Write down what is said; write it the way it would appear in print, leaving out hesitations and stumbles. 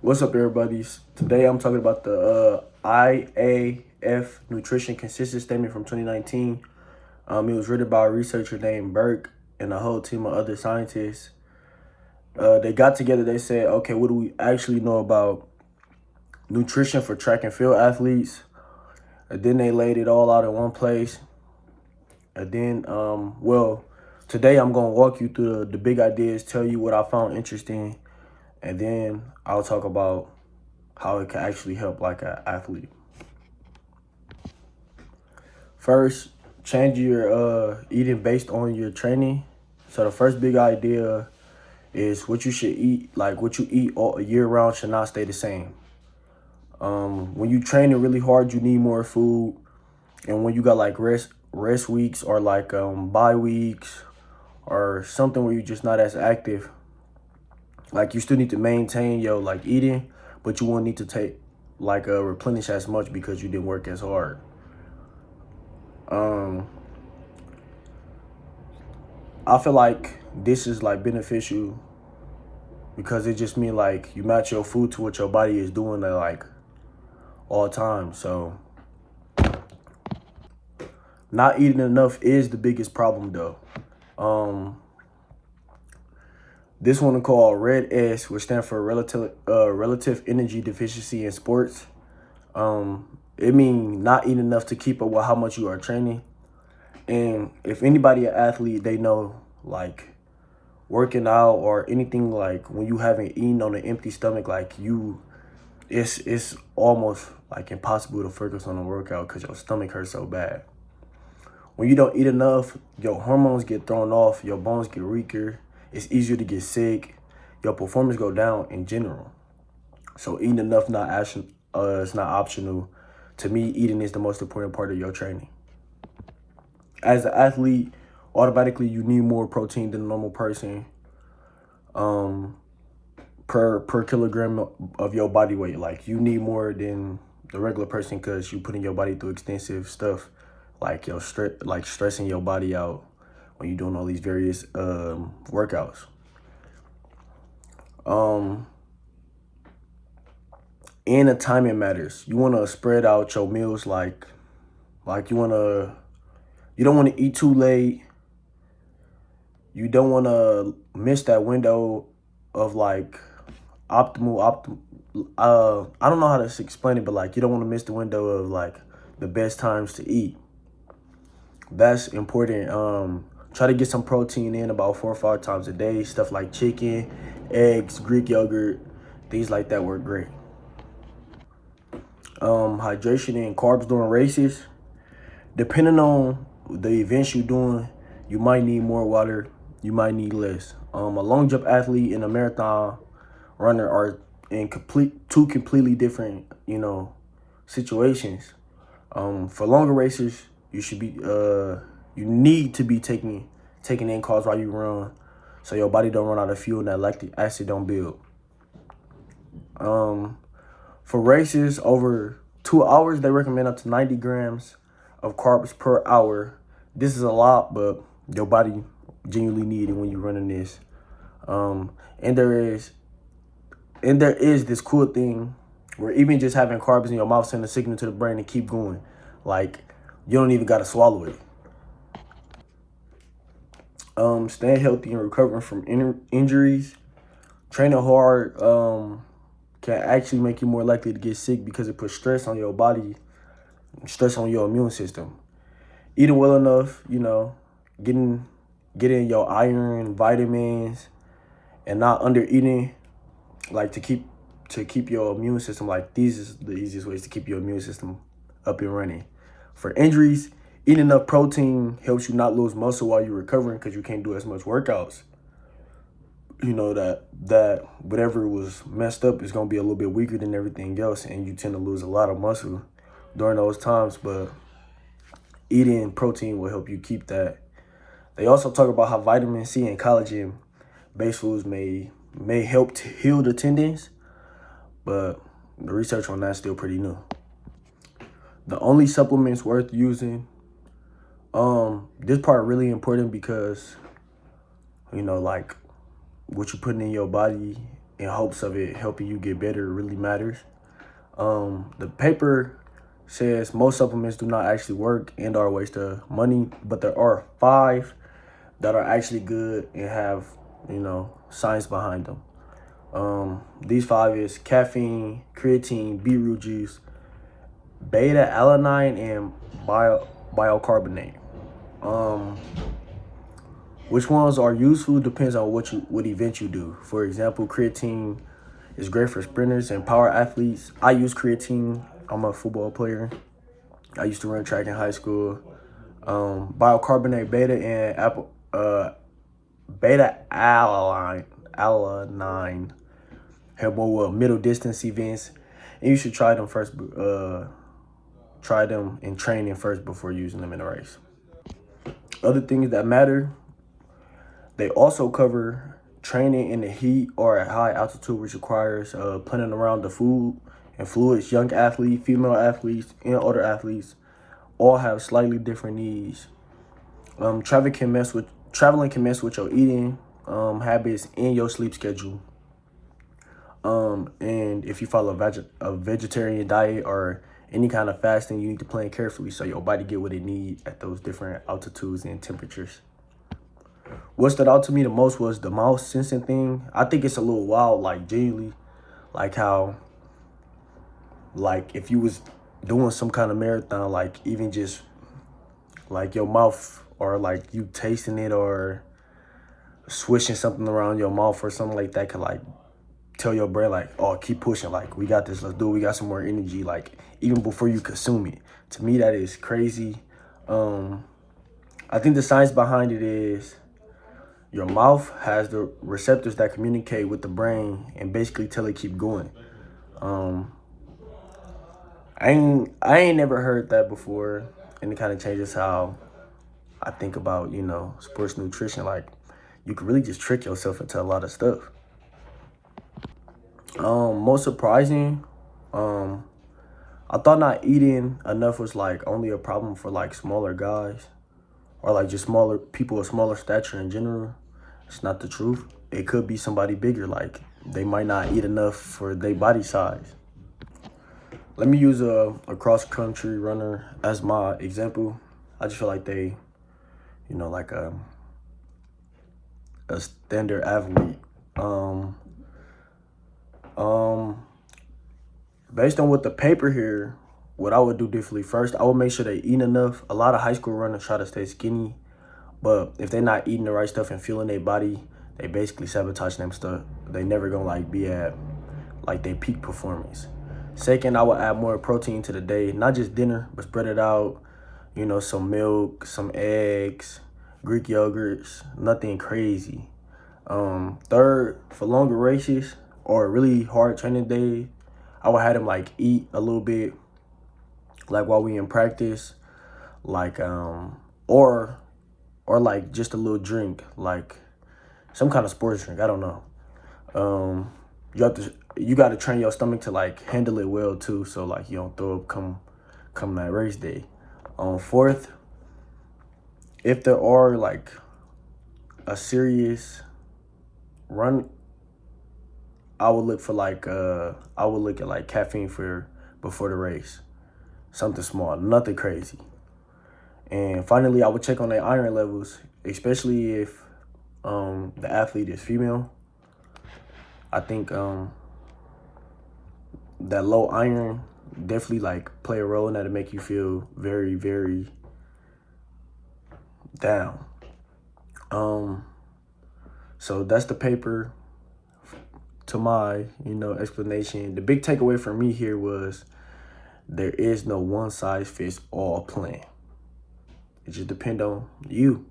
What's up, everybody? Today I'm talking about the IAF Nutrition Consensus Statement from 2019. It was written by a researcher named Burke and a whole team of other scientists. They got together, they said, okay, what do we actually know about nutrition for track and field athletes? And then they laid it all out in one place. And then, today I'm going to walk you through the big ideas, tell you what I found interesting, and then I'll talk about how it can actually help like an athlete. First, change your eating based on your training. So the first big idea is what you should eat. Like what you eat all year round should not stay the same. When you training really hard, you need more food, and when you got like rest weeks or like bye weeks or something where you're just not as active, like you still need to maintain your like eating, but you won't need to take like replenish as much because you didn't work as hard. Um, I feel like this is like beneficial because it just means like you match your food to what your body is doing at like all time. So not eating enough is the biggest problem though. Um, this one is called RED-S, which stands for relative energy deficiency in sports. It means not eating enough to keep up with how much you are training. And if anybody an athlete, they know like working out or anything like when you haven't eaten on an empty stomach, like it's almost like impossible to focus on a workout because your stomach hurts so bad. When you don't eat enough, your hormones get thrown off, your bones get weaker, it's easier to get sick, your performance go down in general. So eating enough it's not optional. To me, eating is the most important part of your training. As an athlete, automatically you need more protein than a normal person. Um, per kilogram of your body weight. Like you need more than the regular person because you putting your body through extensive stuff, like stressing your body out when you're doing all these various workouts. Um, and the timing matters. You want to spread out your meals like you don't want to eat too late. You don't want to miss that window of like optimal. I don't know how to explain it, but like you don't want to miss the window of like the best times to eat. That's important. Try to get some protein in about 4 or 5 times a day. Stuff like chicken, eggs, Greek yogurt, things like that work great. Hydration and carbs during races. Depending on the events you're doing, you might need more water. You might need less. A long jump athlete and a marathon runner are in two completely different, situations. For longer races, you need to be taking in carbs while you run, so your body don't run out of fuel and that lactic acid don't build. Um, for races over 2 hours, they recommend up to 90 grams of carbs per hour. This is a lot, but your body genuinely need it when you're running this. Um, and there is this cool thing where even just having carbs in your mouth send a signal to the brain to keep going. Like you don't even gotta swallow it. Staying healthy and recovering from injuries. Training hard can actually make you more likely to get sick because it puts stress on your body, stress on your immune system. Eating well enough, getting your iron, vitamins, and not under eating, like to keep your immune system, like these is the easiest ways to keep your immune system up and running. For injuries, eating enough protein helps you not lose muscle while you're recovering because you can't do as much workouts. You know that whatever was messed up is gonna be a little bit weaker than everything else, and you tend to lose a lot of muscle during those times. But eating protein will help you keep that. They also talk about how vitamin C and collagen based foods may help to heal the tendons, but the research on that's still pretty new. The only supplements worth using, this part really important because like what you're putting in your body in hopes of it helping you get better really matters. The paper says most supplements do not actually work and are a waste of money, but there are 5 that are actually good and have, science behind them. These 5 is caffeine, creatine, beetroot juice, beta alanine, and biocarbonate. Um, which ones are useful depends on what event you do. For example, creatine is great for sprinters and power athletes. I use creatine. I'm a football player. I used to run track in high school. Biocarbonate beta and beta alanine help more with middle distance events, and you should try them first. Try them in training first before using them in a race. Other things that matter, they also cover training in the heat or at high altitude, which requires planning around the food and fluids. Young athletes, female athletes, and older athletes all have slightly different needs. Traveling can mess with your eating habits and your sleep schedule. And if you follow a vegetarian diet or any kind of fasting, you need to plan carefully so your body get what it needs at those different altitudes and temperatures. What stood out to me the most was the mouth sensing thing. I think it's a little wild, like genuinely, like how, like if you was doing some kind of marathon, like even just like your mouth or like you tasting it or swishing something around your mouth or something like that could like tell your brain like, oh, keep pushing, like we got this, let's do it, we got some more energy, like even before you consume it. To me, that is crazy. I think the science behind it is your mouth has the receptors that communicate with the brain and basically tell it keep going. I ain't never heard that before, and it kind of changes how I think about, sports nutrition. Like you can really just trick yourself into a lot of stuff. Most surprising, I thought not eating enough was like only a problem for like smaller guys or like just smaller people of smaller stature in general. It's not the truth. It could be somebody bigger, like they might not eat enough for their body size. Let me use a cross country runner as my example. I just feel like they, like a standard athlete. Based on what the paper here, what I would do differently first, I would make sure they eat enough. A lot of high school runners try to stay skinny, but if they're not eating the right stuff and fueling their body, they basically sabotage them stuff. They never gonna like be at like their peak performance. Second, I would add more protein to the day, not just dinner, but spread it out. Some milk, some eggs, Greek yogurts, nothing crazy. Third, for longer races or really hard training days, I would have them like eat a little bit, like while we in practice, like or like just a little drink, like some kind of sports drink. I don't know. You got to train your stomach to like handle it well too, so like you don't throw up come that race day. Fourth, if there are like a serious run, I would look at like caffeine for before the race, something small, nothing crazy. And finally, I would check on their iron levels, especially if the athlete is female. I think that low iron definitely like play a role in that to make you feel very, very down. So that's the paper to my, explanation. The big takeaway for me here was there is no one size fits all plan. It just depends on you.